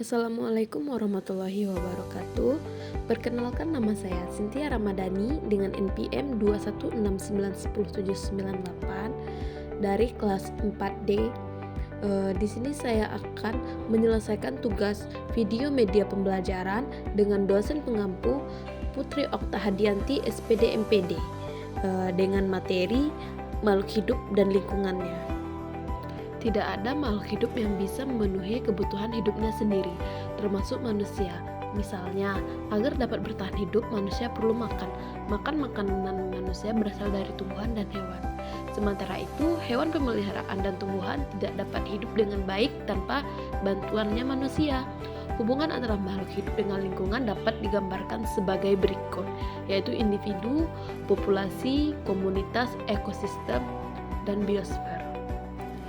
Assalamualaikum warahmatullahi wabarakatuh. Perkenalkan, nama saya Cynthia Ramadhani dengan NPM 216910798 dari kelas 4D. Di sini saya akan menyelesaikan tugas video media pembelajaran dengan dosen pengampu Putri Oktahadianti SPD MPD dengan materi makhluk hidup dan lingkungannya. Tidak ada makhluk hidup yang bisa memenuhi kebutuhan hidupnya sendiri, termasuk manusia. Misalnya, agar dapat bertahan hidup, manusia perlu makan. Makanan manusia berasal dari tumbuhan dan hewan. Sementara itu, hewan pemeliharaan dan tumbuhan tidak dapat hidup dengan baik tanpa bantuannya manusia. Hubungan antara makhluk hidup dengan lingkungan dapat digambarkan sebagai berikut, yaitu individu, populasi, komunitas, ekosistem, dan biosfer.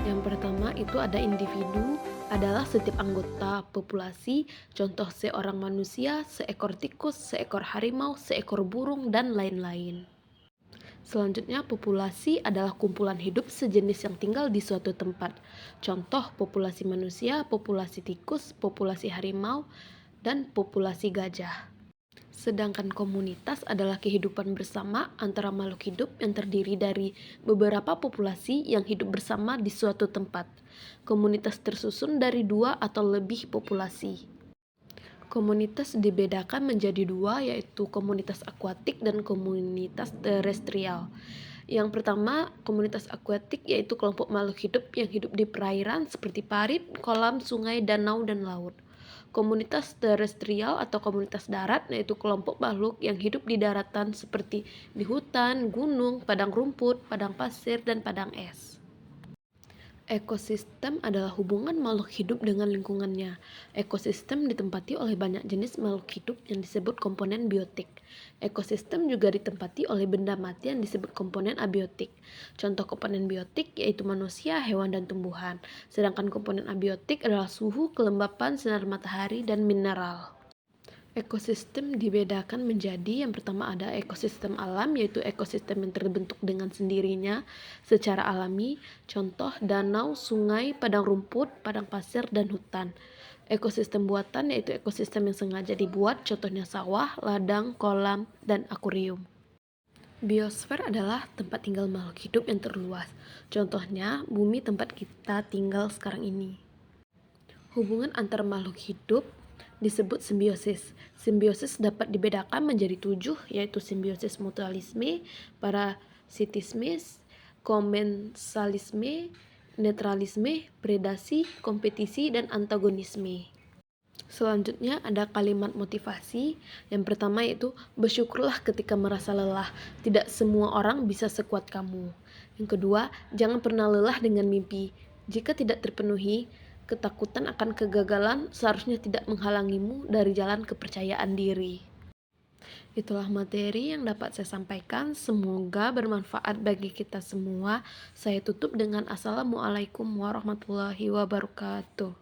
Yang pertama itu ada individu, adalah setiap anggota populasi, contoh seorang manusia, seekor tikus, seekor harimau, seekor burung, dan lain-lain. Selanjutnya, populasi adalah kumpulan hidup sejenis yang tinggal di suatu tempat. Contoh populasi manusia, populasi tikus, populasi harimau, dan populasi gajah. Sedangkan komunitas adalah kehidupan bersama antara makhluk hidup yang terdiri dari beberapa populasi yang hidup bersama di suatu tempat. Komunitas tersusun dari 2 atau lebih populasi. Komunitas dibedakan menjadi 2, yaitu komunitas akuatik dan komunitas terestrial. Yang pertama, komunitas akuatik yaitu kelompok makhluk hidup yang hidup di perairan seperti parit, kolam, sungai, danau, dan laut. Komunitas terestrial atau komunitas darat yaitu kelompok makhluk yang hidup di daratan seperti di hutan, gunung, padang rumput, padang pasir, dan padang es. Ekosistem adalah hubungan makhluk hidup dengan lingkungannya. Ekosistem ditempati oleh banyak jenis makhluk hidup yang disebut komponen biotik. Ekosistem juga ditempati oleh benda mati yang disebut komponen abiotik. Contoh komponen biotik yaitu manusia, hewan, dan tumbuhan. Sedangkan komponen abiotik adalah suhu, kelembapan, sinar matahari, dan mineral. Ekosistem dibedakan menjadi, yang pertama ada ekosistem alam, yaitu ekosistem yang terbentuk dengan sendirinya secara alami, contoh danau, sungai, padang rumput, padang pasir, dan hutan. Ekosistem buatan yaitu ekosistem yang sengaja dibuat, contohnya sawah, ladang, kolam, dan akuarium. Biosfer adalah tempat tinggal makhluk hidup yang terluas, contohnya bumi tempat kita tinggal sekarang ini. Hubungan antar makhluk hidup disebut simbiosis. Simbiosis dapat dibedakan menjadi 7, yaitu simbiosis mutualisme, parasitisme, komensalisme, netralisme, predasi, kompetisi, dan antagonisme. Selanjutnya ada kalimat motivasi. Yang pertama yaitu bersyukurlah ketika merasa lelah. Tidak semua orang bisa sekuat kamu. Yang kedua, jangan pernah lelah dengan mimpi. Jika tidak terpenuhi, ketakutan akan kegagalan seharusnya tidak menghalangimu dari jalan kepercayaan diri. Itulah materi yang dapat saya sampaikan. Semoga bermanfaat bagi kita semua. Saya tutup dengan Assalamualaikum warahmatullahi wabarakatuh.